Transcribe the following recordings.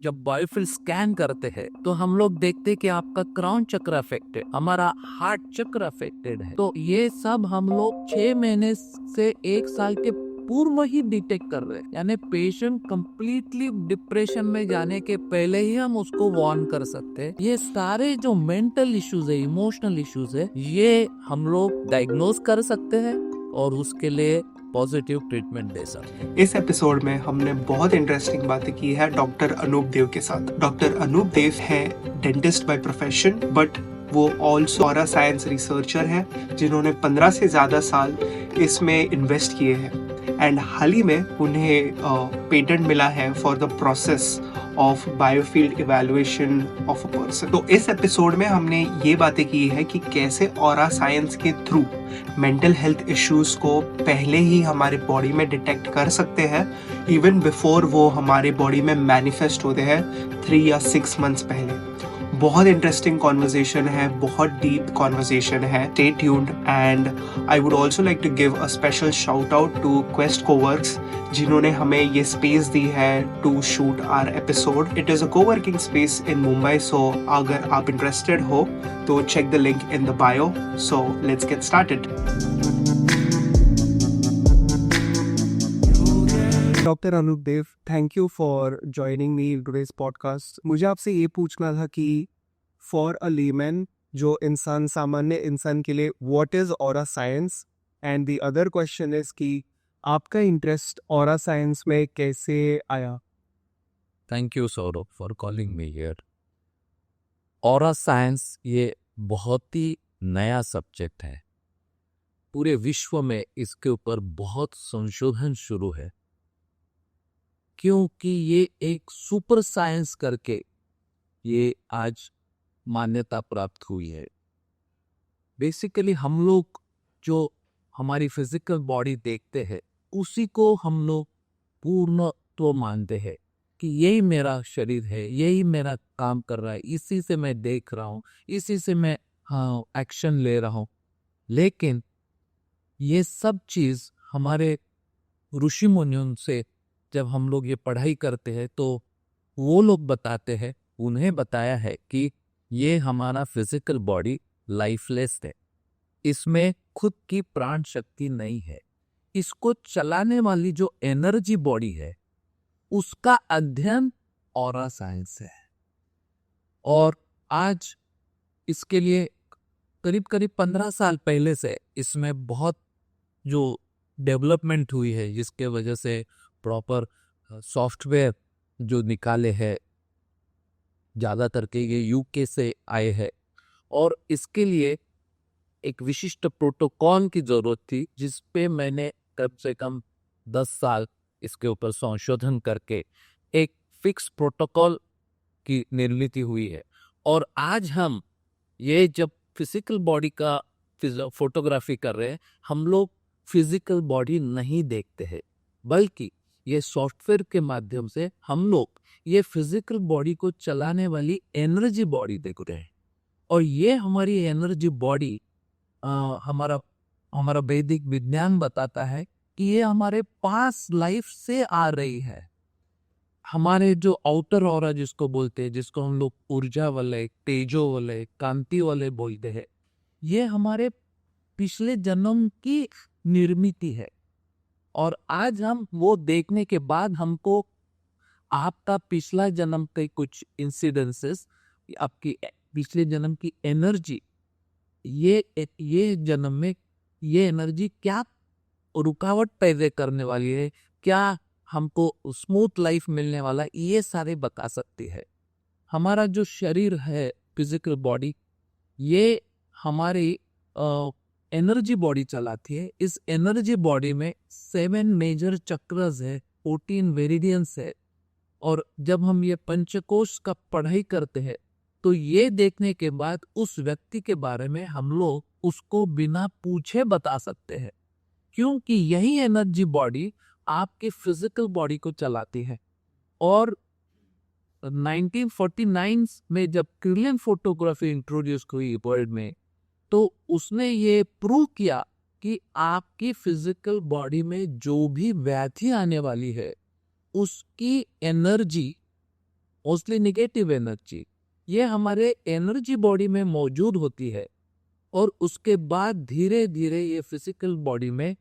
जब बायोफिल स्कैन करते हैं तो हम लोग देखते हैं कि आपका क्राउन चक्र अफेक्टेड, हमारा हार्ट चक्र अफेक्टेड है। तो ये सब हम लोग 6 महीने से 1 साल के पूर्व ही डिटेक्ट कर रहे हैं। यानी पेशेंट कंप्लीटली डिप्रेशन में जाने के पहले ही हम उसको वार्न कर सकते हैं। ये सारे जो मेंटल इश्यूज है, इमोशनल इश्यूज है, ये हम लोग डायग्नोज कर सकते हैं और उसके लिए पॉजिटिव ट्रीटमेंट दे सकते हैं। इस एपिसोड में हमने बहुत इंटरेस्टिंग बातें की है डॉक्टर अनूप देव के साथ। डॉक्टर अनूप देव हैं डेंटिस्ट बाय प्रोफेशन, बट वो ऑल्सो ऑरा साइंस रिसर्चर हैं जिन्होंने 15 से ज़्यादा साल इसमें इन्वेस्ट किए हैं। एंड हाल ही में उन्हें पेटेंट मिला है for the process of biofield evaluation of a person. तो इस एपिसोड में हमने ये बातें की है कि कैसे ऑरा साइंस के थ्रू मेंटल हेल्थ इश्यूज को पहले ही हमारे बॉडी में डिटेक्ट कर सकते हैं, इवन बिफोर वो हमारे बॉडी में मैनिफेस्ट होते हैं 3 या 6 मंथ्स पहले। बहुत इंटरेस्टिंग कॉन्वर्सेशन है, बहुत डीप कॉन्वर्सेशन है। Stay tuned and I would also like to give a special shout out to Quest Coworks जिन्होंने हमें ये स्पेस दी है to shoot our episode. It is a coworking space in Mumbai, so अगर आप इंटरेस्टेड हो तो check the link in the bio. So let's get started. Doctor Anoop Dev, thank you for joining me in today's podcast. मुझे आपसे ये पूछना था कि फॉर अ लीमैन, जो सामान्य इंसान के लिए, what is aura science, and the other question is कि आपका इंटरेस्ट ऑरा साइंस में कैसे आया? Thank you Saurabh for calling me here. Aura science ये बहुत ही नया सब्जेक्ट है। पूरे विश्व में इसके ऊपर बहुत संशोधन शुरू है, क्योंकि ये एक सुपर साइंस करके ये आज मान्यता प्राप्त हुई है। बेसिकली हम लोग जो हमारी फिजिकल बॉडी देखते हैं उसी को हम लोग पूर्णत्व मानते हैं कि यही मेरा शरीर है, यही मेरा काम कर रहा है, इसी से मैं देख रहा हूँ, इसी से मैं एक्शन ले रहा हूँ। लेकिन ये सब चीज हमारे ऋषि मुनियों से जब हम लोग ये पढ़ाई करते हैं तो वो लोग बताते हैं, उन्हें बताया है कि ये हमारा फिजिकल बॉडी लाइफलेस है, इसमें खुद की प्राण शक्ति नहीं है। इसको चलाने वाली जो एनर्जी बॉडी है उसका अध्ययन ऑरा साइंस है। और आज इसके लिए करीब करीब 15 साल पहले से इसमें बहुत जो डेवलपमेंट हुई है, जिसके वजह से प्रॉपर सॉफ्टवेयर जो निकाले हैं, ज़्यादातर के ये यूके से आए हैं, और इसके लिए एक विशिष्ट प्रोटोकॉल की जरूरत थी, जिस पे मैंने कम से कम 10 साल इसके ऊपर संशोधन करके एक फिक्स प्रोटोकॉल की निर्मित हुई है। और आज हम ये जब फिजिकल बॉडी का फोटोग्राफी कर रहे हैं, हम लोग फिजिकल बॉडी नहीं देखते हैं, बल्कि ये सॉफ्टवेयर के माध्यम से हम लोग ये फिजिकल बॉडी को चलाने वाली एनर्जी बॉडी देख रहे हैं। और ये हमारी एनर्जी बॉडी हमारा हमारा वैदिक विज्ञान बताता है कि ये हमारे पास लाइफ से आ रही है। हमारे जो आउटर ऑरा जिसको बोलते हैं, जिसको हम लोग ऊर्जा वाले, तेजो वाले, कांति वाले बोलते हैं, ये हमारे पिछले जन्म की निर्मित है। और आज हम वो देखने के बाद हमको आपका पिछला जन्म के कुछ इंसिडेंसेस, आपकी पिछले जन्म की एनर्जी, ये जन्म में ये एनर्जी क्या रुकावट पैदा करने वाली है, क्या हमको स्मूथ लाइफ मिलने वाला, ये सारे बता सकती है। हमारा जो शरीर है, फिजिकल बॉडी, ये हमारी एनर्जी बॉडी चलाती है। इस एनर्जी बॉडी में 7 मेजर चक्रस है, 14 वेरिडियंस है। और जब हम ये पंचकोश का पढ़ाई करते हैं तो ये देखने के बाद उस व्यक्ति के बारे में हम लोग उसको बिना पूछे बता सकते हैं, क्योंकि यही एनर्जी बॉडी आपके फिजिकल बॉडी को चलाती है। और 1949 में जब क्रिलियन फोटोग्राफी इंट्रोड्यूस हुई वर्ल्ड में, तो उसने ये प्रूव किया कि आपकी फिजिकल बॉडी में जो भी व्याधि आने वाली है उसकी एनर्जी मोस्टली निगेटिव एनर्जी, ये हमारे एनर्जी बॉडी में मौजूद होती है और उसके बाद धीरे धीरे ये फिजिकल बॉडी में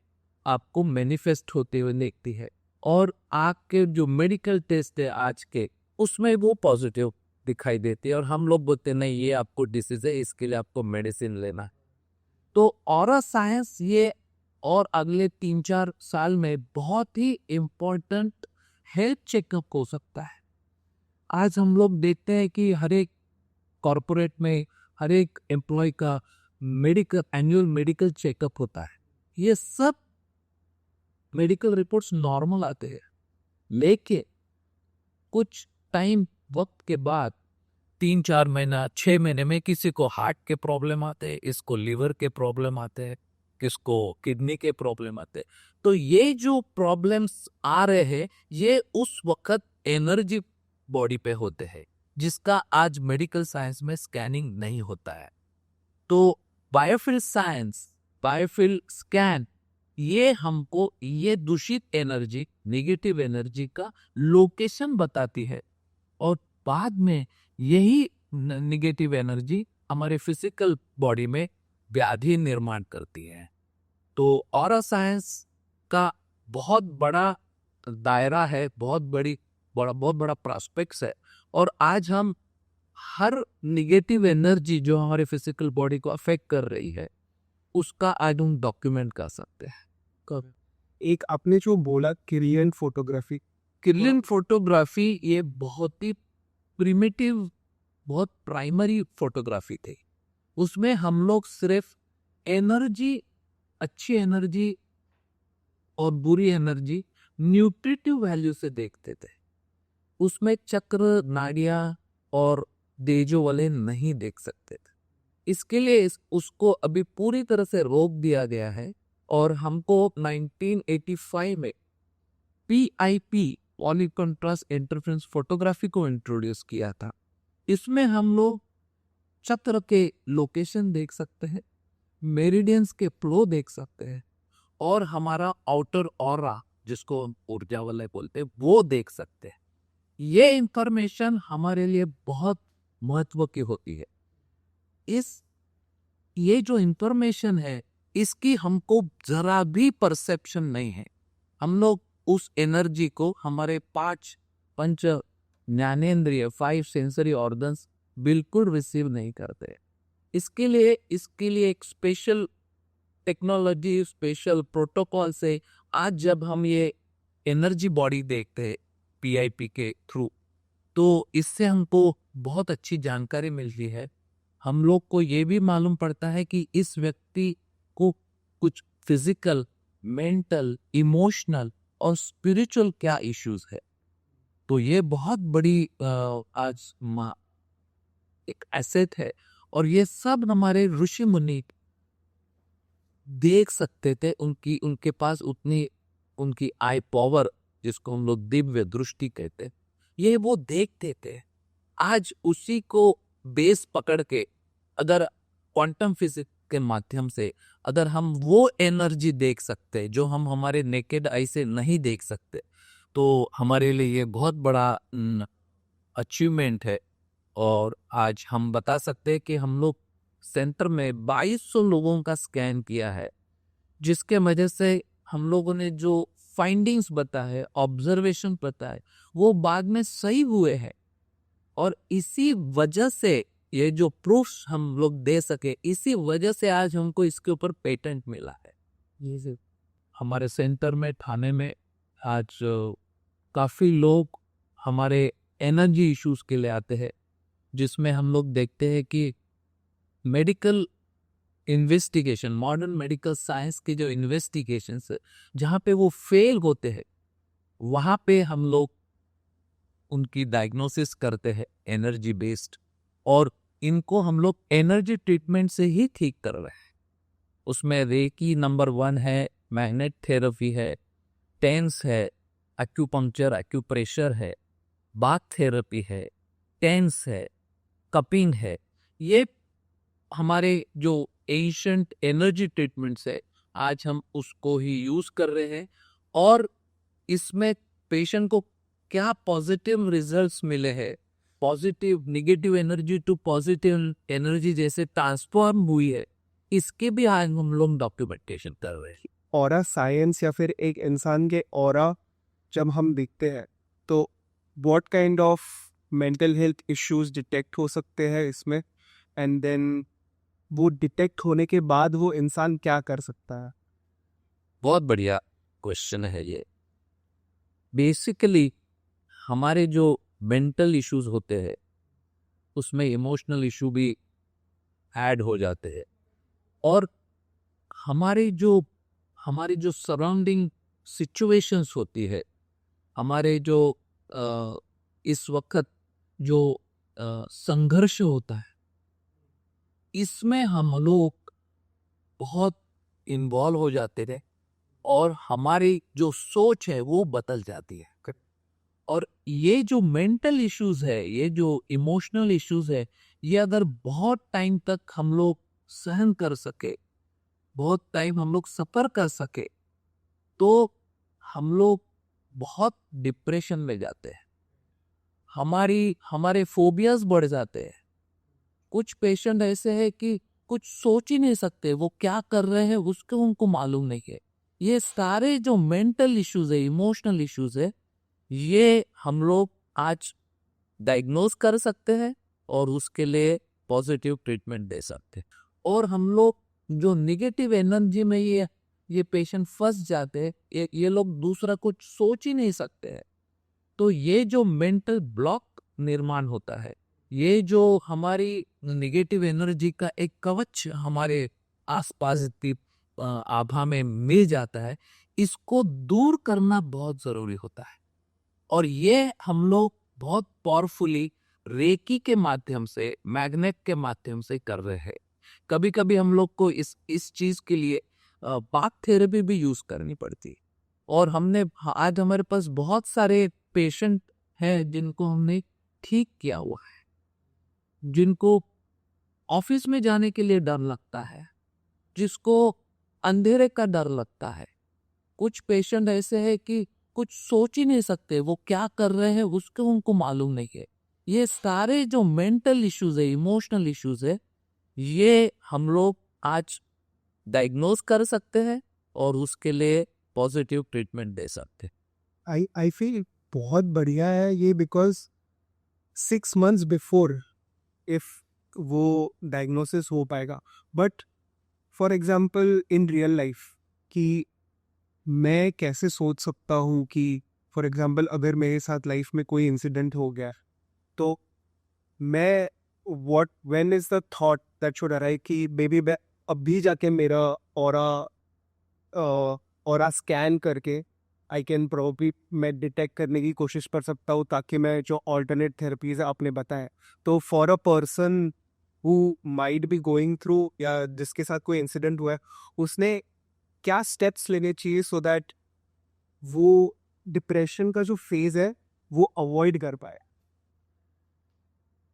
आपको मैनिफेस्ट होते हुए दिखती है। और आपके जो मेडिकल टेस्ट है आज के, उसमें वो पॉजिटिव दिखाई देती है और हम लोग बोलते नहीं ये आपको डिसीज है, इसके लिए आपको मेडिसिन लेना है। तो ऑरा साइंस ये और अगले 3-4 साल में बहुत ही इम्पोर्टेंट हेल्थ चेकअप हो सकता है। आज हम लोग देखते हैं कि हर एक कॉरपोरेट में हर एक एम्प्लॉय का एनुअल मेडिकल चेकअप होता है। ये सब मेडिकल रिपोर्ट्स नॉर्मल आते हैं, लेकिन कुछ टाइम वक्त के बाद 3-4 महीना 6 महीने में किसी को हार्ट के प्रॉब्लम आते हैं, इसको लिवर के प्रॉब्लम आते हैं, किसको किडनी के प्रॉब्लम आते हैं। तो ये जो प्रॉब्लम्स आ रहे हैं ये उस वक्त एनर्जी बॉडी पे होते हैं, जिसका आज मेडिकल साइंस में स्कैनिंग नहीं होता है। तो बायोफिल साइंस, बायोफिल स्कैन, ये हमको ये दूषित एनर्जी, नेगेटिव एनर्जी का लोकेशन बताती है और बाद में यही नेगेटिव एनर्जी हमारे फिजिकल बॉडी में व्याधि निर्माण करती है। तो ऑरा साइंस का बहुत बड़ा दायरा है, बहुत बड़ा प्रॉस्पेक्ट्स है और आज हम हर नेगेटिव एनर्जी जो हमारे फिजिकल बॉडी को अफेक्ट कर रही है उसका आज हम डॉक्यूमेंट कर सकते हैं। एक आपने जो बोला किर्लियन फोटोग्राफी, किर्लियन फोटोग्राफी ये बहुत ही प्रिमिटिव, बहुत प्राइमरी फोटोग्राफी थी। उसमें हम लोग सिर्फ एनर्जी, अच्छी एनर्जी और बुरी एनर्जी न्यूट्रिटिव वैल्यू से देखते थे। उसमें चक्र, नाड़ियां और देजो वाले नहीं देख सकते थे। इसके लिए उसको अभी पूरी तरह से रोक दिया गया है और हमको 1985 में PIP, poly contrast interference photography को इंट्रोड्यूस किया था। इसमें हम लोग चक्र के लोकेशन देख सकते हैं, मेरिडियंस के फ्लो देख सकते हैं और हमारा आउटर ऑरा, जिसको हम ऊर्जा वाले बोलते हैं, वो देख सकते हैं। ये इंफॉर्मेशन हमारे लिए बहुत महत्व की होती है। ये जो इंफॉर्मेशन है इसकी हमको जरा भी परसेप्शन नहीं है। हम लोग उस एनर्जी को हमारे 5 पंच ज्ञानेंद्रिय, 5 सेंसरी ऑर्गन्स बिल्कुल रिसीव नहीं करते। इसके लिए एक स्पेशल टेक्नोलॉजी, स्पेशल प्रोटोकॉल से आज जब हम ये एनर्जी बॉडी देखते हैं PIP के थ्रू, तो इससे हमको बहुत अच्छी जानकारी मिलती है। हम लोग को ये भी मालूम पड़ता है कि इस व्यक्ति को कुछ फिजिकल, मेंटल, इमोशनल और स्पिरिचुअल क्या इश्यूज है। तो ये बहुत बड़ी आज एक एसेट है और ये सब हमारे ऋषि मुनि देख सकते थे। उनके पास उतनी उनकी आई पावर, जिसको हम लोग दिव्य दृष्टि कहते हैं, ये वो देखते थे। आज उसी को बेस पकड़ के अगर क्वांटम फिजिक्स के माध्यम से अगर हम वो एनर्जी देख सकते हैं जो हम हमारे नेकेड आई से नहीं देख सकते, तो हमारे लिए ये बहुत बड़ा अचीवमेंट है। और आज हम बता सकते हैं कि हम लोग सेंटर में 2200 लोगों का स्कैन किया है, जिसके वजह से हम लोगों ने जो फाइंडिंग्स बताए, ऑब्जर्वेशन बताए, वो बाद में सही हुए हैं। और इसी वजह से ये जो प्रूफ्स हम लोग दे सके, इसी वजह से आज हमको इसके ऊपर पेटेंट मिला है। ये हमारे सेंटर में, थाने में आज काफ़ी लोग हमारे एनर्जी इश्यूज के लिए आते हैं, जिसमें हम लोग देखते हैं कि medical investigation, modern medical science के जो इन्वेस्टिगेशन है, जहाँ पे वो फेल होते हैं, वहाँ पे हम लोग उनकी डायग्नोसिस करते हैं एनर्जी बेस्ड, और इनको हम लोग एनर्जी ट्रीटमेंट से ही ठीक कर रहे हैं। उसमें रेकी नंबर 1 है, मैग्नेट थेरेपी है, टेंस है, एक्यूपंक्चर, एक्यूप्रेशर है, बाथ थेरेपी है, टेंस है, कपिंग है। ये हमारे जो एंशिएंट एनर्जी ट्रीटमेंट्स है, आज हम उसको ही यूज कर रहे हैं। और इसमें पेशेंट को क्या पॉजिटिव रिजल्ट्स मिले हैं, positive negative energy to positive energy जैसे ट्रांसफॉर्म हुई है, इसके भी आज हम लोग डॉक्यूमेंटेशन कर रहे हैं। ऑरा साइंस या फिर एक इंसान के ऑरा जब हम देखते हैं तो what kind of mental health issues detect हो सकते हैं इसमें, एंड देन वो डिटेक्ट होने के बाद वो इंसान क्या कर सकता है? बहुत बढ़िया क्वेश्चन है ये। बेसिकली हमारे जो मेंटल इश्यूज होते हैं उसमें इमोशनल इशू भी ऐड हो जाते हैं, और हमारी जो सराउंडिंग सिचुएशंस होती है, हमारे जो इस वक्त जो संघर्ष होता है, इसमें हम लोग बहुत इन्वॉल्व हो जाते थे और हमारी जो सोच है वो बदल जाती है। और ये जो मेंटल इश्यूज है, ये जो इमोशनल इश्यूज है, ये अगर बहुत टाइम तक हम लोग सहन कर सके, बहुत टाइम हम लोग सफर कर सके, तो हम लोग बहुत डिप्रेशन में जाते हैं, हमारे फोबियाज बढ़ जाते हैं। कुछ पेशेंट ऐसे हैं कि कुछ सोच ही नहीं सकते, वो क्या कर रहे हैं उसको उनको मालूम नहीं है। ये सारे जो मेंटल इश्यूज है, इमोशनल इश्यूज है, ये हम लोग आज डायग्नोज कर सकते हैं और उसके लिए पॉजिटिव ट्रीटमेंट दे सकते हैं। और हम लोग जो निगेटिव एनर्जी में ये पेशेंट फंस जाते हैं, ये लोग दूसरा कुछ सोच ही नहीं सकते हैं, तो ये जो मेंटल ब्लॉक निर्माण होता है, ये जो हमारी निगेटिव एनर्जी का एक कवच हमारे आसपास की आभा में मिल जाता है, इसको दूर करना बहुत जरूरी होता है। और ये हम लोग बहुत पावरफुली रेकी के माध्यम से, मैग्नेट के माध्यम से कर रहे हैं। कभी कभी हम लोग को इस चीज के लिए बाथ थेरेपी भी यूज करनी पड़ती है। और आज हमारे पास बहुत सारे पेशेंट हैं जिनको हमने ठीक किया हुआ है, जिनको ऑफिस में जाने के लिए डर लगता है, जिसको अंधेरे का डर लगता है। कुछ पेशेंट ऐसे हैं कि कुछ सोच ही नहीं सकते, वो क्या कर रहे हैं उसको उनको मालूम नहीं है। ये सारे जो मेंटल इश्यूज है, इमोशनल इश्यूज है, ये हम लोग आज डायग्नोज कर सकते हैं और उसके लिए पॉजिटिव ट्रीटमेंट दे सकते हैं। आई फील बहुत बढ़िया है ये, बिकॉज 6 months बिफोर इफ वो डायग्नोसिस हो पाएगा, but for example in real life कि मैं कैसे सोच सकता हूँ कि फॉर एग्जाम्पल अगर मेरे साथ लाइफ में कोई इंसिडेंट हो गया तो मैं when is the thought that should arrive कि बेबी अभी जाके मेरा ऑरा स्कैन करके आई कैन प्रोबेबली मैं डिटेक्ट करने की कोशिश कर सकता हूँ, ताकि मैं जो ऑल्टरनेट थेरेपीज आपने बताए, तो for a person who might be going through या जिसके साथ कोई इंसिडेंट हुआ है, उसने क्या स्टेप्स लेने चाहिए सो दैट वो डिप्रेशन का जो फेज है वो अवॉइड कर पाए?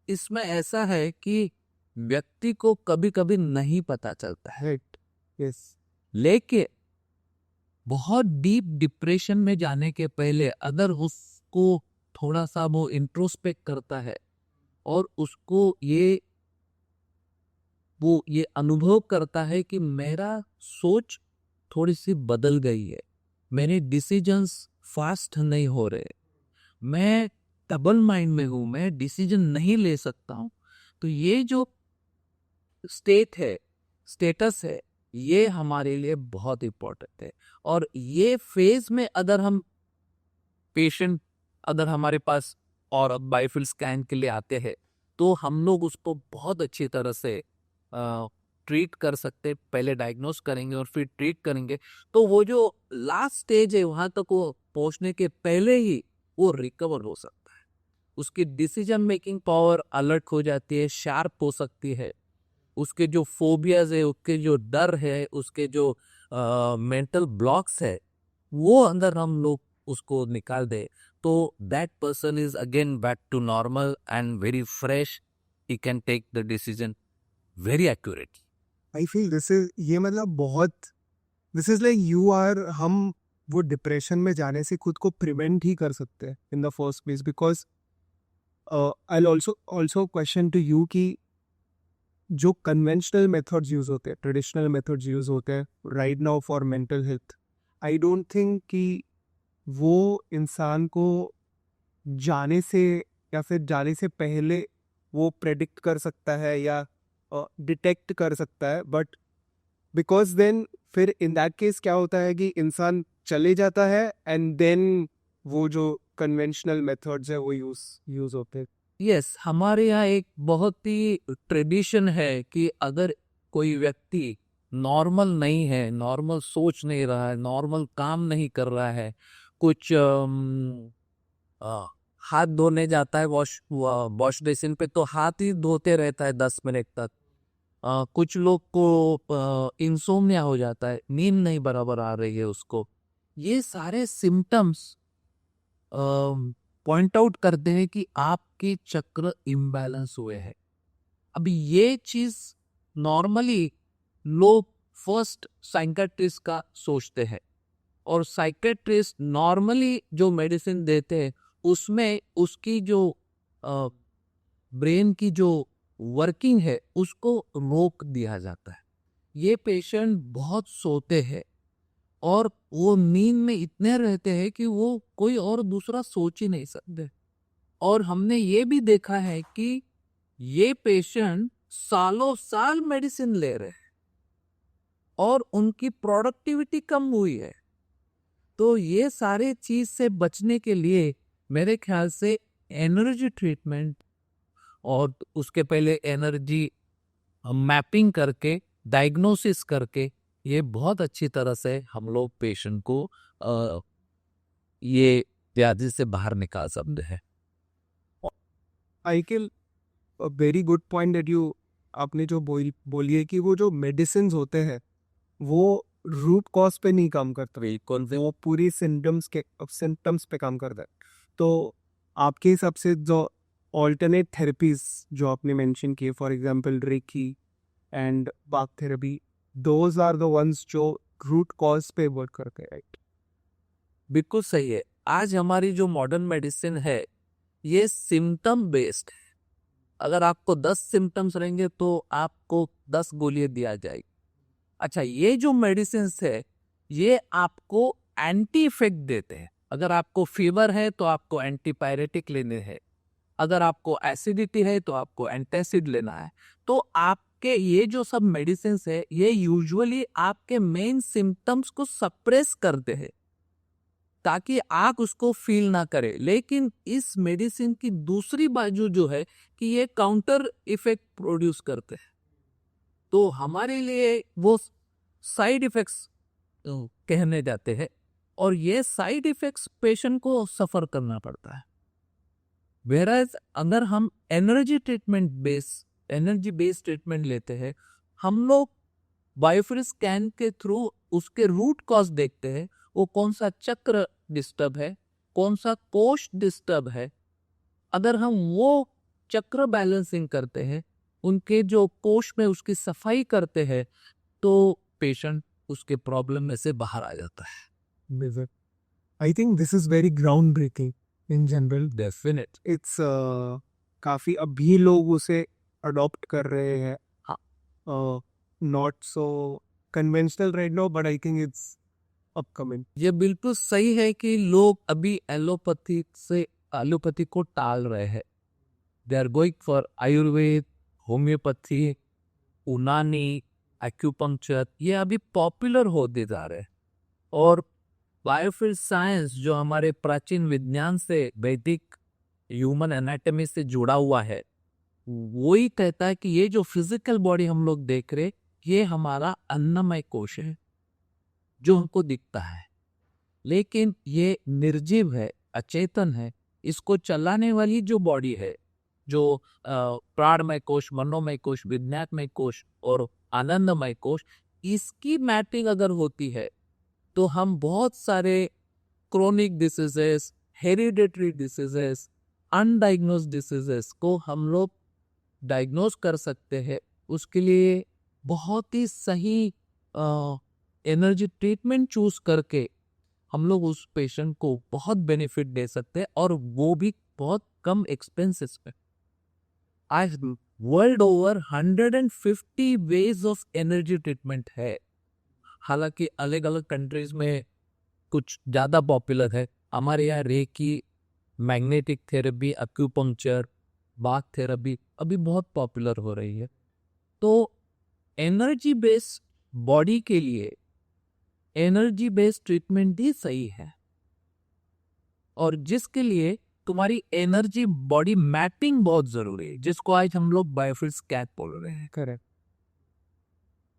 इसमें ऐसा है कि व्यक्ति को कभी कभी नहीं पता चलता है, यस, लेकिन बहुत डीप डिप्रेशन में जाने के पहले अगर उसको थोड़ा सा वो इंट्रोस्पेक्ट करता है और उसको ये अनुभव करता है कि मेरा सोच थोड़ी सी बदल गई है, मेरे डिसीजंस फास्ट नहीं हो रहे, मैं डबल माइंड में हूं, मैं डिसीजन नहीं ले सकता हूं, तो ये जो स्टेटस है, ये हमारे लिए बहुत इंपॉर्टेंट है। और ये फेज में अगर हमारे पास और बायोफिल स्कैन के लिए आते हैं, तो हम लोग उसको बहुत अच्छी तरह से ट्रीट कर सकते, पहले डायग्नोस करेंगे और फिर ट्रीट करेंगे, तो वो जो लास्ट स्टेज है वहां तक वो पहुंचने के पहले ही वो रिकवर हो सकता है। उसकी डिसीजन मेकिंग पावर अलर्ट हो जाती है, शार्प हो सकती है, उसके जो फोबियाज है, उसके जो डर है, उसके जो मेंटल ब्लॉक्स है, वो अंदर हम लोग उसको निकाल दे, तो that person is again back to normal and very fresh, he can take the decision very accurately. I feel this is like हम वो डिप्रेशन में जाने से खुद को प्रिवेंट ही कर सकते हैं in the first place, because I also question to you कि जो कन्वेंशनल मेथड्स यूज होते हैं, ट्रेडिशनल मेथड्स यूज होते हैं right now for mental health, I don't think कि वो इंसान को जाने से या फिर जाने से पहले वो प्रेडिक्ट कर सकता है या डिटेक्ट कर सकता है, बट बिकॉज देन फिर इन दैट केस क्या होता है कि इंसान चले जाता है एंड देन वो जो कन्वेंशनल मेथड्स है वो यूज होते हैं. यस, हमारे यहाँ एक बहुत ही ट्रेडिशन है कि अगर कोई व्यक्ति नॉर्मल नहीं है, नॉर्मल सोच नहीं रहा है, नॉर्मल काम नहीं कर रहा है, कुछ हाथ धोने जाता है वॉश बेसिन पे तो हाथ ही धोते रहता है 10 मिनट तक. कुछ लोग को इंसोम्निया हो जाता है, नींद नहीं बराबर आ रही है उसको. ये सारे सिम्टम्स पॉइंट आउट करते हैं कि आपके चक्र इम्बैलेंस हुए हैं. अभी ये चीज नॉर्मली लोग फर्स्ट साइकियाट्रिस्ट का सोचते हैं, और साइकियाट्रिस्ट नॉर्मली जो मेडिसिन देते हैं उसमें उसकी जो ब्रेन की जो वर्किंग है उसको रोक दिया जाता है. ये पेशेंट बहुत सोते हैं और वो नींद में इतने रहते हैं कि वो कोई और दूसरा सोच ही नहीं सकते. और हमने ये भी देखा है कि ये पेशेंट सालों साल मेडिसिन ले रहे हैं और उनकी प्रोडक्टिविटी कम हुई है. तो ये सारे चीज से बचने के लिए मेरे ख्याल से एनर्जी ट्रीटमेंट और उसके पहले एनर्जी मैपिंग करके, डायग्नोसिस करके, ये बहुत अच्छी तरह से हम लोग पेशेंट को ये व्याधि से बाहर निकाल सकते हैं. I can very good point that you, आपने जो बोली है कि वो जो मेडिसिन होते हैं वो रूट कॉज पे नहीं काम करते, वो पूरी सिम्टम्स पे काम करता है. तो आपके हिसाब से जो ऑल्टरनेट थेरेपीज जो आपने मेंशन किए, for example reiki and bath therapy, those are the ones जो रूट कॉज पे वर्क करते हैं, राइट? बिल्कुल सही है. आज हमारी जो मॉडर्न मेडिसिन है ये सिम्टम बेस्ड है. अगर आपको 10 सिम्टम्स रहेंगे तो आपको 10 गोलियां दिया जाएगी. अच्छा, ये जो मेडिसिन है ये आपको एंटी इफेक्ट देते हैं. अगर आपको फीवर है तो आपको एंटीपायरेटिक लेने हैं, अगर आपको एसिडिटी है तो आपको एंटासिड लेना है. तो आपके ये जो सब मेडिसिन है ये यूजुअली आपके मेन सिम्टम्स को सप्रेस करते हैं ताकि आप उसको फील ना करें. लेकिन इस मेडिसिन की दूसरी बाजू जो है कि ये काउंटर इफेक्ट प्रोड्यूस करते हैं. तो हमारे लिए वो साइड इफेक्ट्स कहने जाते हैं, और ये साइड इफेक्ट्स पेशेंट को सफर करना पड़ता है. Whereas अगर हम एनर्जी बेस्ड ट्रीटमेंट लेते हैं, हम लोग बायोफिजिक्स स्कैन के थ्रू उसके रूट कॉज देखते हैं. वो कौन सा चक्र डिस्टर्ब है, कौन सा कोश डिस्टर्ब है. अगर हम वो चक्र बैलेंसिंग करते हैं, उनके जो कोश में उसकी सफाई करते हैं, तो पेशेंट उसके प्रॉब्लम में से बाहर आ जाता है. I think this is very ground breaking in general. Definite. It's काफी अभी लोग उसे अडॉप्ट कर रहे हैं. Not so conventional right now, but I think it's upcoming. ये बिल्कुल सही है कि लोग अभी एलोपैथी को टाल रहे हैं. They are going for Ayurveda, homeopathy, Unani, acupuncture, ये अभी पॉपुलर होते जा रहे हैं. और बायोफिजिक्स साइंस जो हमारे प्राचीन विज्ञान से, वैदिक ह्यूमन एनाटॉमी से जुड़ा हुआ है, वही कहता है कि ये जो फिजिकल बॉडी हम लोग देख रहे, ये हमारा अन्नमय कोश है जो हमको दिखता है. लेकिन ये निर्जीव है, अचेतन है. इसको चलाने वाली जो बॉडी है, जो प्राणमय कोश, मनोमय कोश, विज्ञानमय कोश और आनंदमय कोश, इसकी मैपिंग अगर होती है तो हम बहुत सारे chronic diseases, hereditary diseases, undiagnosed diseases को हम लोग डायग्नोज कर सकते हैं. उसके लिए बहुत ही सही एनर्जी ट्रीटमेंट चूज करके हम लोग उस पेशेंट को बहुत बेनिफिट दे सकते हैं, और वो भी बहुत कम एक्सपेंसेस में। आज world over 150 ways of energy treatment है। हालांकि अलग अलग कंट्रीज में कुछ ज़्यादा पॉपुलर है। हमारे यहाँ reiki, magnetic therapy, acupuncture, bath therapy अभी बहुत पॉपुलर हो रही है। तो एनर्जी बेस्ड बॉडी के लिए एनर्जी बेस्ड ट्रीटमेंट ही सही है, और जिसके लिए तुम्हारी एनर्जी बॉडी मैपिंग बहुत जरूरी है, जिसको आज हम लोग बायोफील्ड स्कैन बोल रहे हैं। करेक्ट।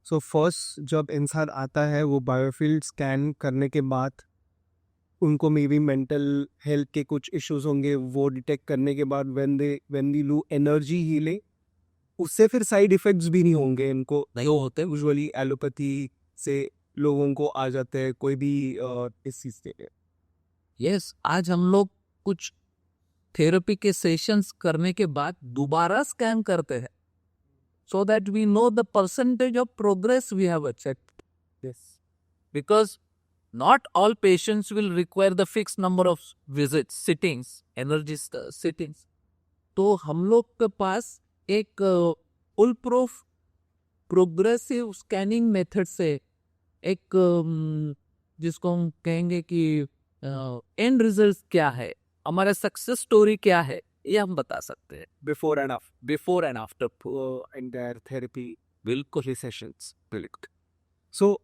सो फर्स्ट जब इंसान आता है वो बायोफील्ड स्कैन करने के बाद उनको मे बी मेंटल हेल्थ के कुछ इश्यूज होंगे, वो डिटेक्ट करने के बाद व्हेन वी लू एनर्जी हीलिंग, उससे फिर साइड इफेक्ट्स भी नहीं होंगे इनको? नहीं होते। यूजुअली एलोपैथी से लोगों को आ जाते हैं कोई भी इस चीज के लिए। यस, आज हम लोग कुछ थेरेपी के सेशंस करने के बाद दोबारा स्कैन करते हैं, so that we know the percentage of progress we have achieved. Yes, because not all patients will require the fixed number of visits, sittings, energy sittings. तो हम लोग के पास एक full proof progressive scanning method से एक जिसको हम कहेंगे कि एंड रिजल्ट क्या है, हमारा सक्सेस स्टोरी क्या है, ये हम बता सकते हैं before and after entire therapy बिल्कुल sessions. So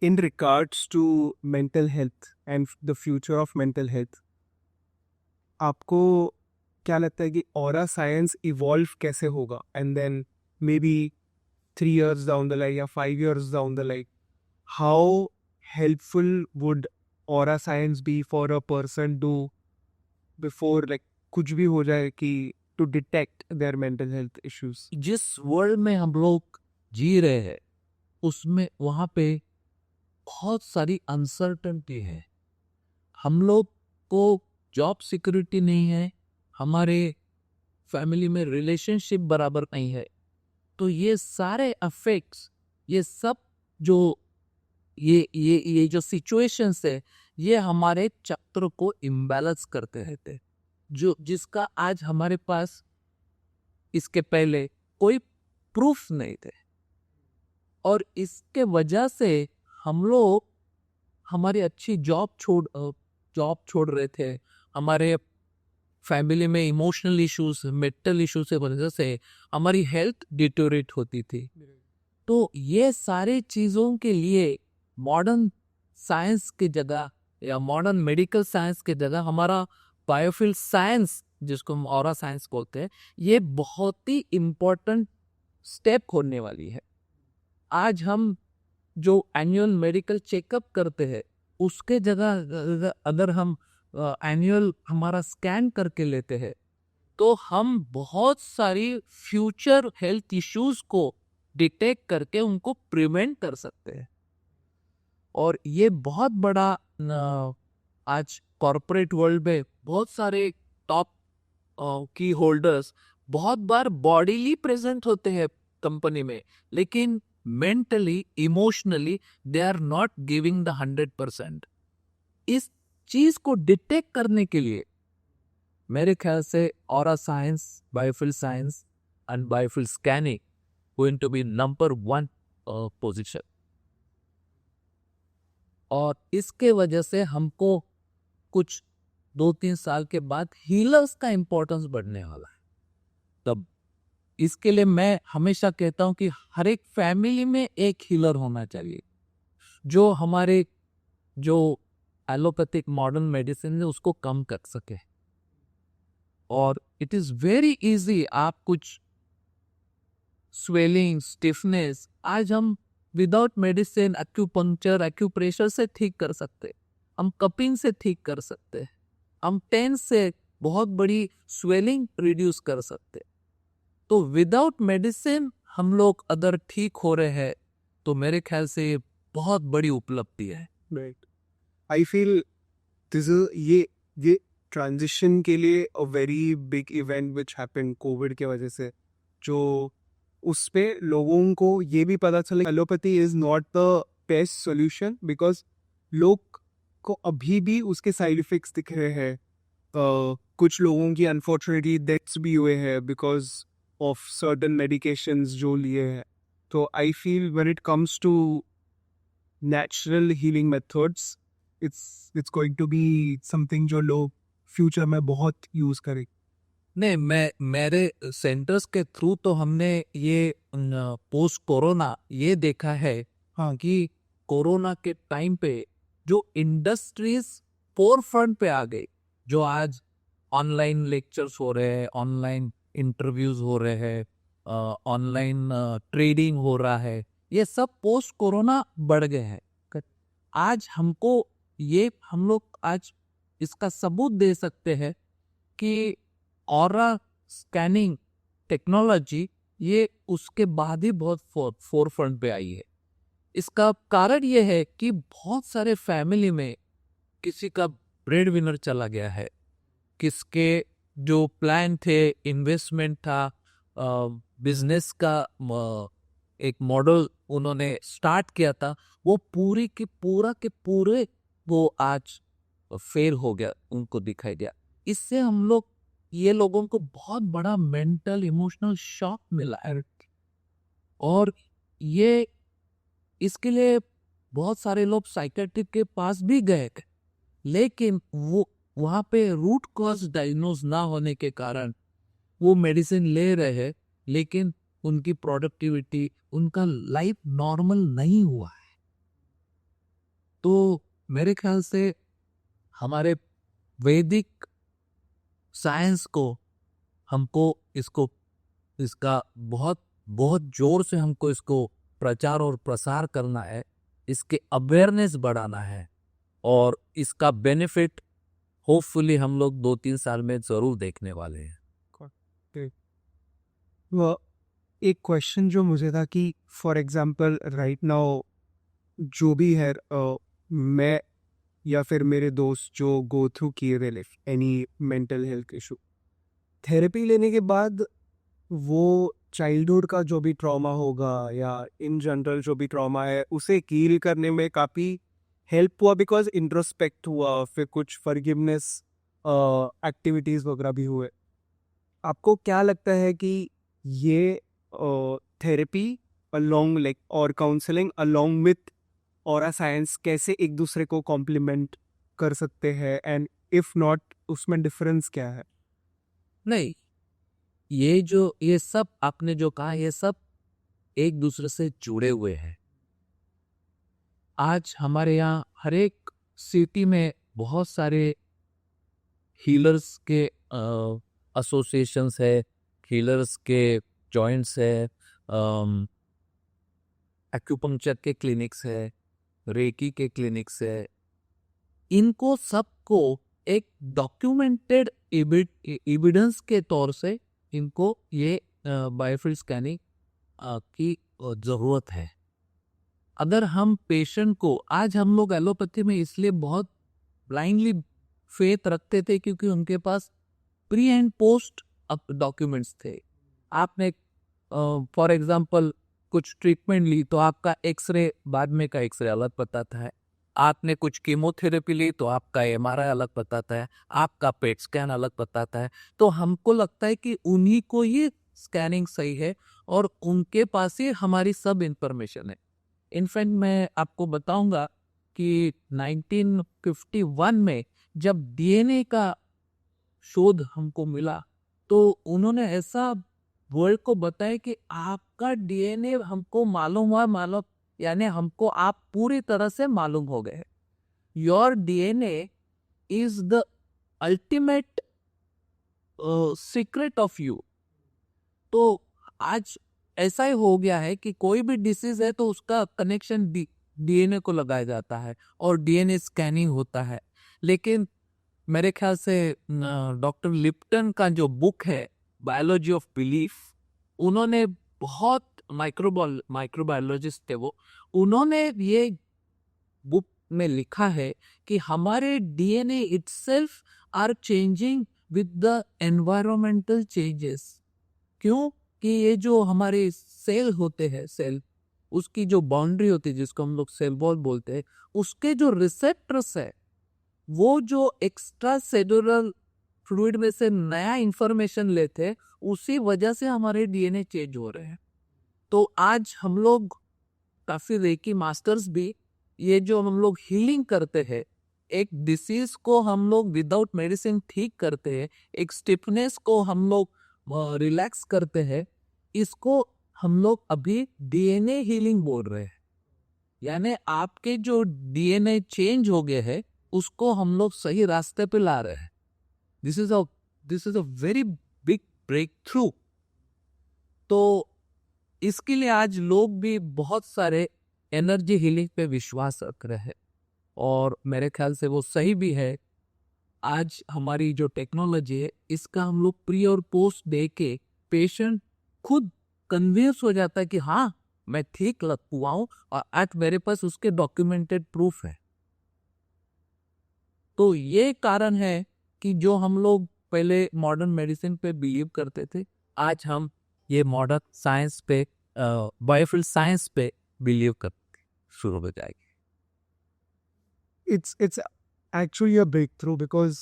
in regards to mental health and the future of mental health, आपको क्या लगता है कि ऑरा साइंस इवॉल्व कैसे होगा? And then maybe 3 years down the line या 5 years down the line, how helpful would aura science be for a person to before like कुछ भी हो जाए कि to detect their mental health issues? जिस world में हम लोग जी रहे हैं उसमें वहाँ पे बहुत सारी अनसर्टेनिटी है। हम लोग को जॉब सिक्योरिटी नहीं है, हमारे फैमिली में रिलेशनशिप बराबर नहीं है। तो ये सारे अफेक्ट्स, ये सब जो ये जो सिचुएशंस है, ये हमारे चक्र को इम्बैलेंस करते रहते, जो जिसका आज हमारे पास इसके पहले कोई प्रूफ नहीं थे। और इसके वजह से हम लोग हमारी अच्छी जॉब छोड़ रहे थे, हमारे फैमिली में इमोशनल इश्यूज, मेंटल इश्यूज की वजह से हमारी हेल्थ डिटोरेट होती थी। तो ये सारे चीज़ों के लिए मॉडर्न साइंस की जगह या मॉडर्न मेडिकल साइंस की जगह हमारा बायोफील्ड साइंस, जिसको हम ऑरा साइंस बोलते हैं, ये बहुत ही इम्पोर्टेंट स्टेप होने वाली है। आज हम जो एनुअल मेडिकल चेकअप करते हैं उसके जगह अगर हम एनुअल हमारा स्कैन करके लेते हैं तो हम बहुत सारी फ्यूचर हेल्थ इश्यूज को डिटेक्ट करके उनको प्रिवेंट कर सकते हैं। और ये बहुत बड़ा आज कॉर्पोरेट वर्ल्ड में बहुत सारे टॉप की होल्डर्स बहुत बार बॉडीली प्रेजेंट होते हैं कंपनी में, लेकिन mentally emotionally they are not giving the 100%। इस चीज को डिटेक्ट करने के लिए मेरे ख्याल से aura science, biofield science and biofield scanning going to be number 1 position. और इसके वजह से हमको कुछ 2-3 साल के बाद हीलर्स का इंपॉर्टेंस बढ़ने वाला है। तब इसके लिए मैं हमेशा कहता हूं कि हर एक फैमिली में एक हीलर होना चाहिए, जो हमारे जो एलोपैथिक मॉडर्न मेडिसिन है उसको कम कर सके। और इट इज वेरी इजी, आप कुछ स्वेलिंग, स्टिफनेस आज हम विदाउट मेडिसिन, एक्यूपंक्चर, एक्यूप्रेशर से ठीक कर सकते, हम कपिंग से ठीक कर सकते, हम टेंस से बहुत बड़ी स्वेलिंग रिड्यूस कर सकते। तो विदाउट मेडिसिन हम लोग अगर ठीक हो रहे हैं तो मेरे ख्याल से ये बहुत बड़ी उपलब्धि है। राइट, आई फील दिस ये ट्रांजिशन के लिए अ very big event which happened Covid के वजह से, जो उस पे लोगों को ये भी पता चला allopathy is not the best solution, because लोग को अभी भी उसके साइड इफेक्ट्स दिख रहे हैं। कुछ लोगों की अनफॉर्चुनेटली डेथ्स भी हुए हैं बिकॉज ऑफ सर्टन मेडिकेशंस जो लिए हैं. तो I feel when it comes to natural healing methods, it's going to be something जो लोग फ्यूचर में बहुत यूज करें. नहीं, मैं मेरे सेंटर्स के थ्रू तो हमने ये पोस्ट कोरोना ये देखा है हाँ. कि कोरोना के टाइम पे जो इंडस्ट्रीज फोर फ्रंट पे आ गई, जो आज ऑनलाइन लेक्चर्स हो रहे हैं, ऑनलाइन इंटरव्यूज हो रहे हैं, ऑनलाइन ट्रेडिंग हो रहा है, ये सब पोस्ट कोरोना बढ़ गए हैं. आज हमको ये हम लोग आज इसका सबूत दे सकते हैं कि ऑरा स्कैनिंग टेक्नोलॉजी ये उसके बाद ही बहुत फोर फ्रंट पे आई है. इसका कारण ये है कि बहुत सारे फैमिली में किसी का ब्रेड विनर चला गया है, किसके जो प्लान थे, इन्वेस्टमेंट था, बिजनेस का एक मॉडल उन्होंने स्टार्ट किया था, वो पूरी के पूरे वो आज फेल हो गया, उनको दिखाई दिया. इससे हम लोग ये लोगों को बहुत बड़ा मेंटल इमोशनल शॉक मिला है. और ये इसके लिए बहुत सारे लोग साइकेट्रिक के पास भी गए थे, लेकिन वो वहां पे रूट कॉज डायग्नोज ना होने के कारण वो मेडिसिन ले रहे हैं, लेकिन उनकी प्रोडक्टिविटी, उनका लाइफ नॉर्मल नहीं हुआ है. तो मेरे ख्याल से हमारे वैदिक साइंस को हमको इसका बहुत बहुत जोर से हमको इसको प्रचार और प्रसार करना है, इसके अवेयरनेस बढ़ाना है, और इसका बेनिफिट होपफुली हम लोग 2-3 साल में जरूर देखने वाले हैं. एक क्वेश्चन जो मुझे था कि फॉर एग्जांपल राइट नाउ जो भी है, मैं या फिर मेरे दोस्त जो गो थ्रू किए relief any mental health issue, therapy लेने के बाद वो चाइल्डहुड का जो भी ट्रॉमा होगा या इन जनरल जो भी ट्रॉमा है उसे हील करने में काफ़ी हेल्प हुआ, बिकॉज इंट्रोस्पेक्ट हुआ, फिर कुछ फॉरगिवनेस एक्टिविटीज़ वगैरह भी हुए. आपको क्या लगता है कि ये थेरेपी अलोंग लाइक और counselling along with aura science कैसे एक दूसरे को कॉम्प्लीमेंट कर सकते हैं, एंड इफ नॉट उसमें डिफरेंस क्या है? नहीं, ये सब आपने जो कहा, ये सब एक दूसरे से जुड़े हुए हैं. आज हमारे यहाँ हर एक सिटी में बहुत सारे हीलर्स के एसोसिएशंस है, हीलर्स के जॉइंट्स है, एक्यूपंक्चर के क्लिनिक्स है, रेकी के क्लिनिक्स है. इनको सबको एक डॉक्यूमेंटेड एविडेंस के तौर से इनको ये बायोफिल्ड स्कैनिंग की ज़रूरत है. अगर हम पेशेंट को, आज हम लोग एलोपैथी में इसलिए बहुत ब्लाइंडली फेथ रखते थे क्योंकि उनके पास प्री एंड पोस्ट डॉक्यूमेंट्स थे. आपने फॉर एग्जांपल कुछ ट्रीटमेंट ली तो आपका एक्सरे, बाद में का एक्सरे अलग बताता है. आपने कुछ कीमोथेरेपी ली तो आपका एमआरआई अलग बताता है, आपका पेट स्कैन अलग बताता है. तो हमको लगता है कि उन्हीं को ये स्कैनिंग सही है और उनके पास ही हमारी सब इंफॉर्मेशन है. इनफैक्ट मैं आपको बताऊंगा कि 1951 में जब डीएनए का शोध हमको मिला तो उन्होंने ऐसा वर्ल्ड को बताया कि आपका डीएनए हमको मालूम हुआ, यानी हमको आप पूरी तरह से मालूम हो गए. Your DNA is the ultimate secret of you. तो आज ऐसा ही हो गया है कि कोई भी डिसीज है तो उसका कनेक्शन डीएनए को लगाया जाता है और डीएनए स्कैनिंग होता है. लेकिन मेरे ख्याल से डॉक्टर लिप्टन का जो बुक है बायोलॉजी ऑफ बिलीफ, उन्होंने बहुत माइक्रोबायोलॉजिस्ट थे वो, उन्होंने ये बुक में लिखा है कि हमारे DNA itself are changing with the environmental changes. क्यों कि ये जो हमारे सेल होते हैं, सेल उसकी जो बाउंड्री होती है जिसको हम लोग सेल वॉल बोलते हैं, उसके जो रिसेप्टर्स है वो जो एक्स्ट्रा सेलुलर फ्लूइड में से नया इंफॉर्मेशन लेते हैं, उसी वजह से हमारे डीएनए चेंज हो रहे हैं। तो आज हम लोग काफी रेकी मास्टर्स भी, ये जो हम लोग हीलिंग करते हैं, एक डिसीज को हम लोग विदाउट मेडिसिन ठीक करते हैं, एक स्टिफनेस को हम लोग रिलैक्स करते हैं, इसको हम लोग अभी डीएनए हीलिंग बोल रहे हैं। यानी आपके जो डीएनए चेंज हो गए हैं, उसको हम लोग सही रास्ते पे ला रहे हैं। This is a very big breakthrough. तो इसके लिए आज लोग भी बहुत सारे एनर्जी हीलिंग पे विश्वास रख रहे हैं, और मेरे ख्याल से वो सही भी है। आज हमारी जो टेक्नोलॉजी है, इसका हम लोग प्री और पोस्ट दे के पेशेंट खुद कन्विंस हो जाता है कि हाँ, मैं ठीक लग हुआ हूं, और आज मेरे पास उसके डॉक्यूमेंटेड प्रूफ है। तो ये कारण है कि जो हम लोग पहले मॉडर्न मेडिसिन पे बिलीव करते थे, आज हम ये मॉडर्न साइंस पे, बायोफिल्ड साइंस पे बिलीव करते शुरू हो जाएगी। It's actually a breakthrough because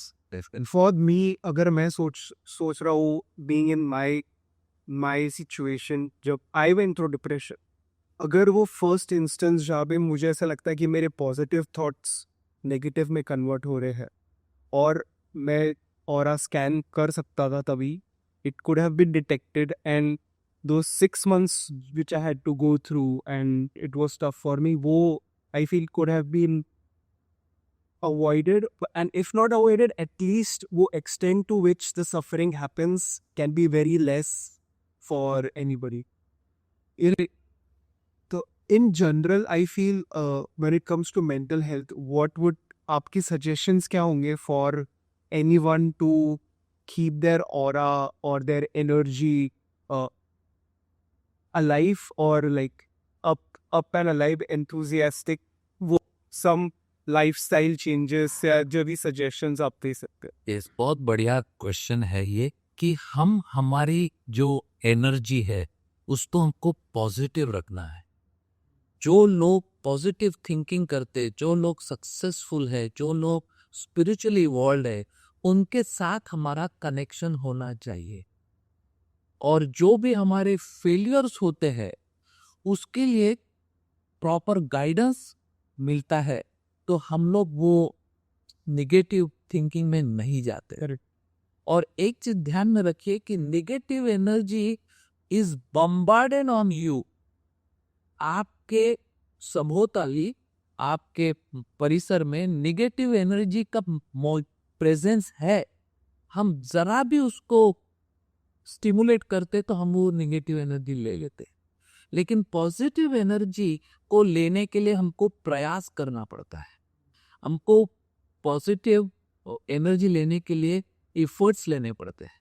for me, अगर मैं सोच रहा हूँ being in my situation, जब I went through depression, अगर वो फर्स्ट इंस्टेंस जहाँ पे मुझे ऐसा लगता है कि मेरे पॉजिटिव थॉट्स नेगेटिव में कन्वर्ट हो रहे हैं और मैं ऑरा स्कैन कर सकता था, तभी it could have been detected, and दो 6 months which I had to go through and it was tough for me, वो I feel could have been avoided, and if not avoided, at least वो extent to which the suffering happens can be very less for anybody. So in general, I feel when it comes to mental health, what would आपकी suggestions क्या होंगे for anyone to keep their aura or their energy alive, or like up and alive, enthusiastic, वो some lifestyle changes या जो भी suggestions आप दे सकते हैं? ये बहुत बढ़िया क्वेश्चन है ये, कि हम हमारी जो एनर्जी है उसको हमको पॉजिटिव रखना है। जो लोग पॉजिटिव थिंकिंग करते, जो लोग सक्सेसफुल है, जो लोग स्पिरिचुअली इवॉल्व है, उनके साथ हमारा कनेक्शन होना चाहिए। और जो भी हमारे फेलियर्स होते हैं, उसके लिए प्रॉपर गाइडेंस मिलता है, तो हम लोग वो निगेटिव थिंकिंग में नहीं जाते। Correct. और एक चीज ध्यान में रखिए कि negative energy is bombarded on you. आपके समोताली, आपके परिसर में निगेटिव एनर्जी का प्रेजेंस है। हम जरा भी उसको स्टिमुलेट करते तो हम वो निगेटिव एनर्जी ले लेते। लेकिन पॉजिटिव एनर्जी को लेने के लिए हमको प्रयास करना पड़ता है। हमको पॉजिटिव एनर्जी लेने के लिए एफर्ट्स लेने पड़ते हैं।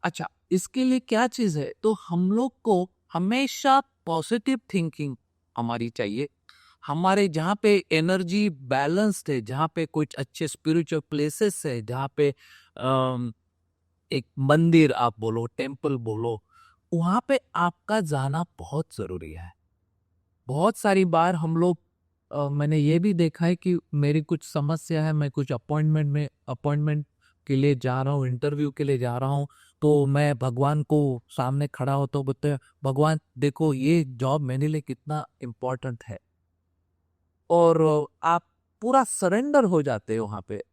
अच्छा, इसके लिए क्या चीज है? तो हम लोग को हमेशा पॉजिटिव थिंकिंग हमारी चाहिए। हमारे जहाँ पे एनर्जी बैलेंस्ड है, जहाँ पे कुछ अच्छे स्पिरिचुअल प्लेसेस है, जहाँ पे एक मंदिर आप बोलो, टेम्पल बोलो, वहाँ पे आपका जाना बहुत जरूरी है। बहुत सारी बार हम लोग मैंने ये भी देखा है कि मेरी कुछ समस्या है, मैं कुछ अपॉइंटमेंट के लिए जा रहा हूँ, इंटरव्यू के लिए जा रहा हूँ, तो मैं भगवान को सामने खड़ा होता हूँ, बोलते भगवान देखो ये जॉब मेरे लिए कितना इम्पोर्टेंट है। और आप पूरा सरेंडर हो जाते हो वहाँ पे,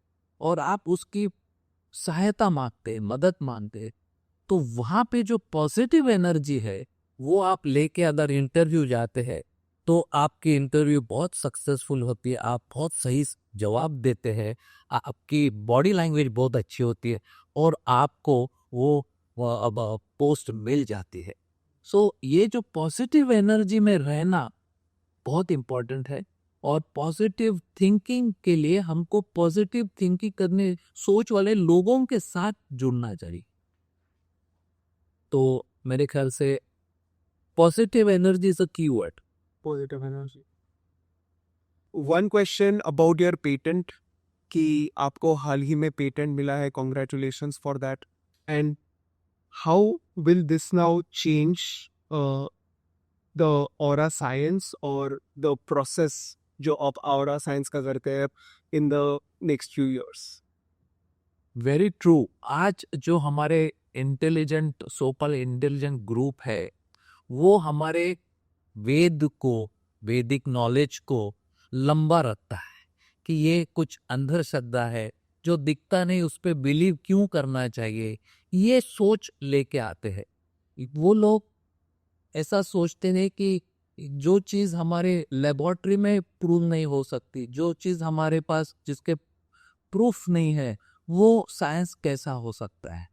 और आप उसकी सहायता मांगते, मदद मांगते। तो वहाँ पे जो पॉजिटिव एनर्जी है वो आप लेके अगर इंटरव्यू जाते हैं, तो आपकी इंटरव्यू बहुत सक्सेसफुल होती है, आप बहुत सही जवाब देते हैं, आपकी बॉडी लैंग्वेज बहुत अच्छी होती है, और आपको वो पोस्ट मिल जाती है। सो ये जो पॉजिटिव एनर्जी में रहना बहुत इम्पोर्टेंट है। और पॉजिटिव थिंकिंग के लिए हमको पॉजिटिव थिंकिंग करने, सोच वाले लोगों के साथ जुड़ना चाहिए। तो मेरे ख्याल से positive energy is a keyword. Positive energy. One question about your patent, कि आपको हाल ही में पेटेंट मिला है, congratulations for that, and how will this now change the aura science और द प्रोसेस जो आप ऑरा साइंस का करते हैं in the next few years? Very true. आज जो हमारे इंटेलिजेंट सोपल इंटेलिजेंट ग्रुप है वो हमारे वेद को, वैदिक नॉलेज को लंबा रखता है कि ये कुछ अंधश्रद्धा है, जो दिखता नहीं उस पर बिलीव क्यों करना चाहिए, ये सोच लेके आते हैं। वो लोग ऐसा सोचते हैं कि जो चीज़ हमारे लेबोरेटरी में प्रूव नहीं हो सकती, जो चीज़ हमारे पास जिसके प्रूफ नहीं है, वो साइंस कैसा हो सकता है।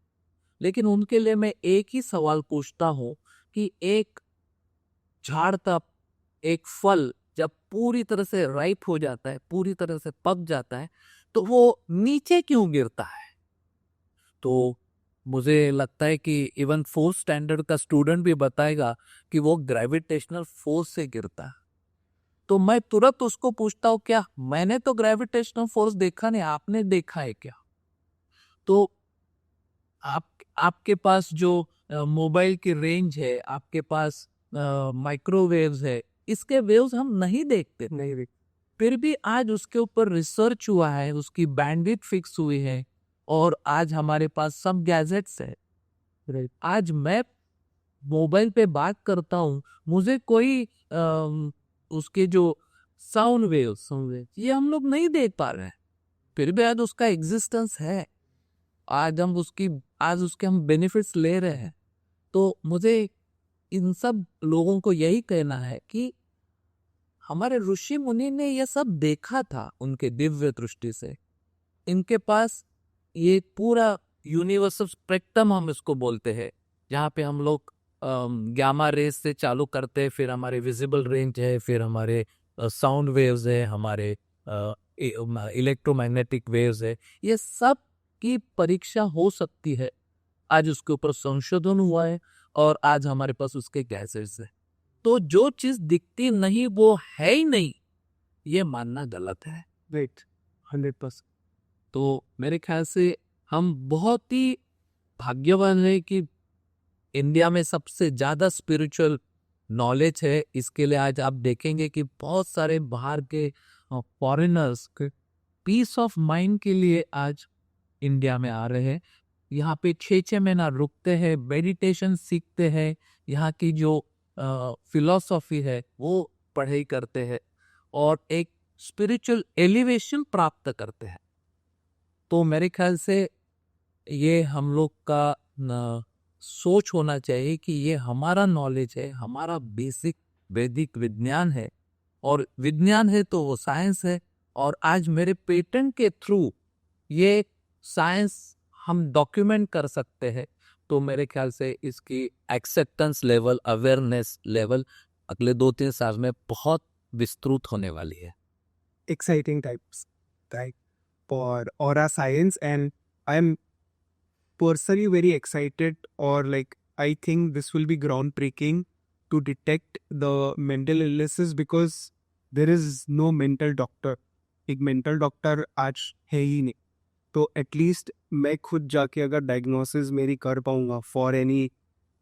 लेकिन उनके लिए मैं एक ही सवाल पूछता हूँ कि एक झाड़ का एक फल जब पूरी तरह से राइप हो जाता है, पूरी तरह से पक जाता है, तो वो नीचे क्यों गिरता है? तो मुझे लगता है कि इवन फोर्थ स्टैंडर्ड का स्टूडेंट भी बताएगा कि वो ग्रेविटेशनल फोर्स से गिरता है। तो मैं तुरंत उसको पूछता हूँ, क्या मैंने तो ग्रेविटेशनल फोर्स देखा नहीं, आपने देखा है क्या? तो आपके पास जो मोबाइल की रेंज है, आपके पास माइक्रोवेव्स है, इसके वेव्स हम नहीं देखते थे। नहीं फिर भी आज उसके ऊपर रिसर्च हुआ है, उसकी बैंडविड्थ फिक्स हुई है और आज हमारे पास सब गैजेट्स है। आज मैं मोबाइल पे बात करता हूँ, मुझे कोई उसके जो साउंड वेव्स ये हम लोग नहीं देख पा रहे हैं, फिर भी आज उसका एग्जिस्टेंस है। आज उसके हम बेनिफिट्स ले रहे हैं। तो मुझे इन सब लोगों को यही कहना है कि हमारे ऋषि मुनि ने यह सब देखा था उनके दिव्य दृष्टि से। इनके पास ये पूरा यूनिवर्सल स्पेक्ट्रम हम इसको बोलते हैं, जहाँ पे हम लोग गामा रेस से चालू करते हैं, फिर हमारे विजिबल रेंज है, फिर हमारे साउंड वेव्स है, हमारे इलेक्ट्रोमैग्नेटिक वेव्स है। ये सब की परीक्षा हो सकती है। आज उसके ऊपर संशोधन हुआ है और आज हमारे पास उसके गैसेट्स है। तो जो चीज दिखती नहीं वो है ही नहीं, ये मानना गलत है। राइट, 100%। तो मेरे ख्याल से हम बहुत ही भाग्यवान है कि इंडिया में सबसे ज्यादा स्पिरिचुअल नॉलेज है। इसके लिए आज आप देखेंगे कि बहुत सारे बाहर के फॉरेनर्स पीस ऑफ माइंड के लिए आज इंडिया में आ रहे हैं। यहाँ पे 6-6 महीना रुकते हैं, मेडिटेशन सीखते हैं, यहाँ की जो फिलॉसफी है वो पढ़ाई करते हैं और एक स्पिरिचुअल एलिवेशन प्राप्त करते हैं। तो मेरे ख्याल से ये हम लोग का सोच होना चाहिए कि ये हमारा नॉलेज है, हमारा बेसिक वैदिक विज्ञान है, और विज्ञान है तो वो साइंस है। और आज मेरे पेटेंट के थ्रू ये साइंस हम डॉक्यूमेंट कर सकते हैं। तो मेरे ख्याल से इसकी एक्सेप्टेंस लेवल, अवेयरनेस लेवल अगले 2-3 साल में बहुत विस्तृत होने वाली है। Exciting types type for aura science, and I'm personally very excited, or like I think this will be groundbreaking to detect the mental illnesses, because there is no mental doctor. एक mental doctor आज है ही नहीं, तो at least मैं खुद जाके अगर diagnosis मेरी कर पाऊंगा फॉर एनी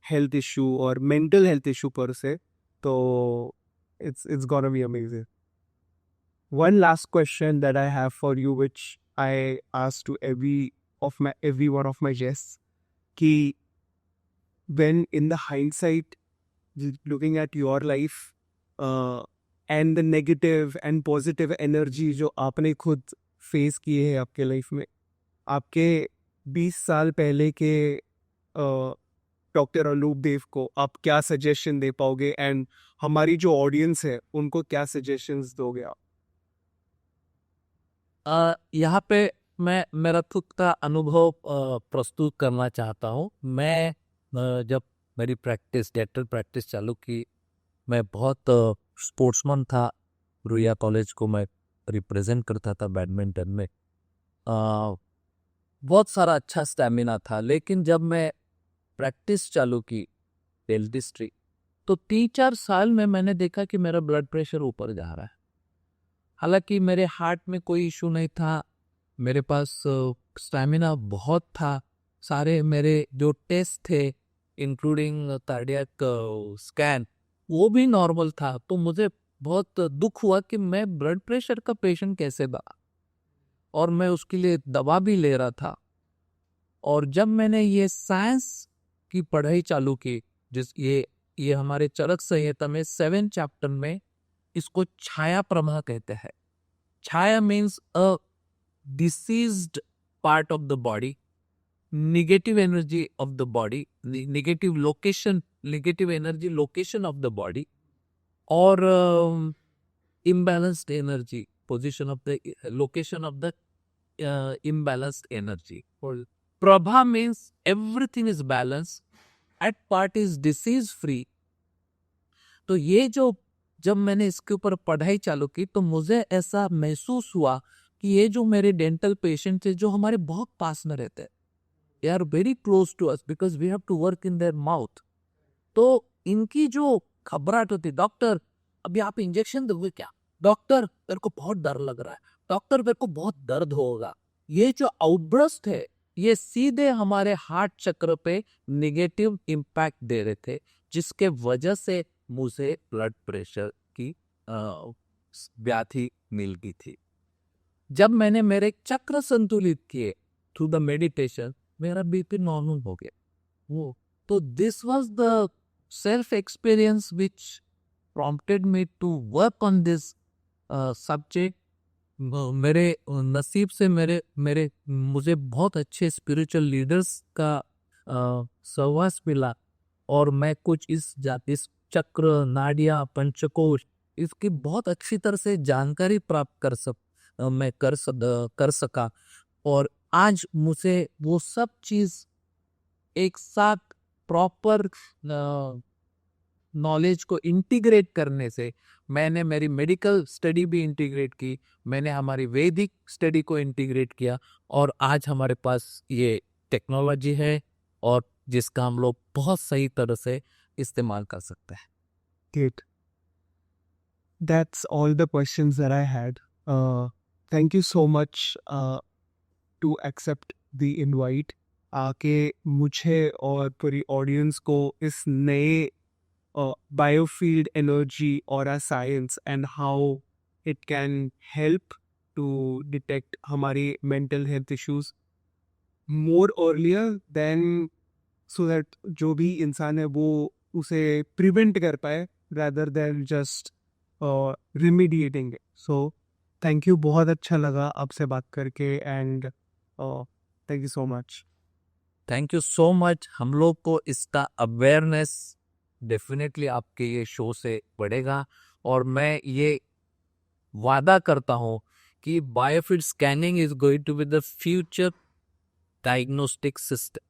हेल्थ इशू और मेंटल हेल्थ इशू पर से, तो it's gonna be amazing. One last question that I have for you, which I ask to every one of my guests, कि when in the hindsight, looking at your life and the negative and positive energy जो आपने खुद face किए हैं आपके life में, आपके 20 साल पहले के डॉक्टर अनूप देव को आप क्या सजेशन दे पाओगे, एंड हमारी जो ऑडियंस है उनको क्या सजेशंस दोगे आप? यहाँ पे मैं मेरा खुद का अनुभव प्रस्तुत करना चाहता हूँ। मैं जब मेरी डेंटल प्रैक्टिस चालू की, मैं बहुत स्पोर्ट्समैन था। रुइया कॉलेज को मैं रिप्रेजेंट करता था बैडमिंटन में। बहुत सारा अच्छा स्टैमिना था, लेकिन जब मैं प्रैक्टिस चालू की डेंटिस्ट्री, तो 3-4 साल में मैंने देखा कि मेरा ब्लड प्रेशर ऊपर जा रहा है। हालांकि मेरे हार्ट में कोई इशू नहीं था, मेरे पास स्टैमिना बहुत था, सारे मेरे जो टेस्ट थे इंक्लूडिंग कार्डियक स्कैन वो भी नॉर्मल था। तो मुझे बहुत दुख हुआ कि मैं ब्लड प्रेशर का पेशेंट कैसे बना, और मैं उसके लिए दवा भी ले रहा था। और जब मैंने ये साइंस की पढ़ाई चालू की, जिस ये हमारे चरक संहिता में 7 चैप्टर में इसको छाया प्रवाह कहते हैं। छाया means a diseased part of the body, negative energy of the body, negative energy location of the body, or imbalanced energy position of the location of the imbalanced energy. Or prabha means everything is balanced, at part is disease free. तो ये जो जब मैंने इसके ऊपर पढ़ाई चालू की तो मुझे ऐसा महसूस हुआ कि ये जो मेरे डेंटल पेशेंट थे जो हमारे बहुत पास में रहते हैं, they are very close to us because we have to work in their mouth. तो इनकी जो घबराहट होती, डॉक्टर अभी आप इंजेक्शन दोगे क्या, डॉक्टर मेरे को बहुत डर लग रहा है, डॉक्टर मेरे को बहुत दर्द होगा, ये जो आउटबर्स्ट है ये सीधे हमारे हार्ट चक्र पे नेगेटिव इम्पैक्ट दे रहे थे, जिसके वजह से मुझे ब्लड प्रेशर की व्याधि मिल गई थी। जब मैंने मेरे चक्र संतुलित किए थ्रू द मेडिटेशन, मेरा बीपी नॉर्मल हो गया। वो तो this was the self experience which prompted me to work on this subject. मेरे नसीब से मुझे बहुत अच्छे स्पिरिचुअल लीडर्स का सहवास मिला और मैं कुछ इस चक्र, नाड़ियाँ, पंचकोश इसकी बहुत अच्छी तरह से जानकारी प्राप्त कर सका और आज मुझे वो सब चीज एक साथ प्रॉपर नॉलेज को इंटीग्रेट करने से, मैंने मेरी मेडिकल स्टडी भी इंटीग्रेट की, मैंने हमारी वैदिक स्टडी को इंटीग्रेट किया और आज हमारे पास ये टेक्नोलॉजी है और जिसका हम लोग बहुत सही तरह से इस्तेमाल कर सकते हैं। Great. That's all the questions that I had. Thank you so much to accept the invite. आके मुझे और पूरी ऑडियंस को इस नए बायोफील्ड एनर्जी और science and how it can help to detect हमारी mental health issues more earlier than, so that जो भी इंसान है वो उसे प्रिवेंट कर पाए rather than just remediating it. So thank you, बहुत अच्छा लगा आपसे बात करके and thank you so much. Thank you so much. हम लोग को इसका अवेयरनेस डेफिनेटली आपके ये शो से बढ़ेगा और मैं ये वादा करता हूँ कि biofield scanning is going to be the future diagnostic system.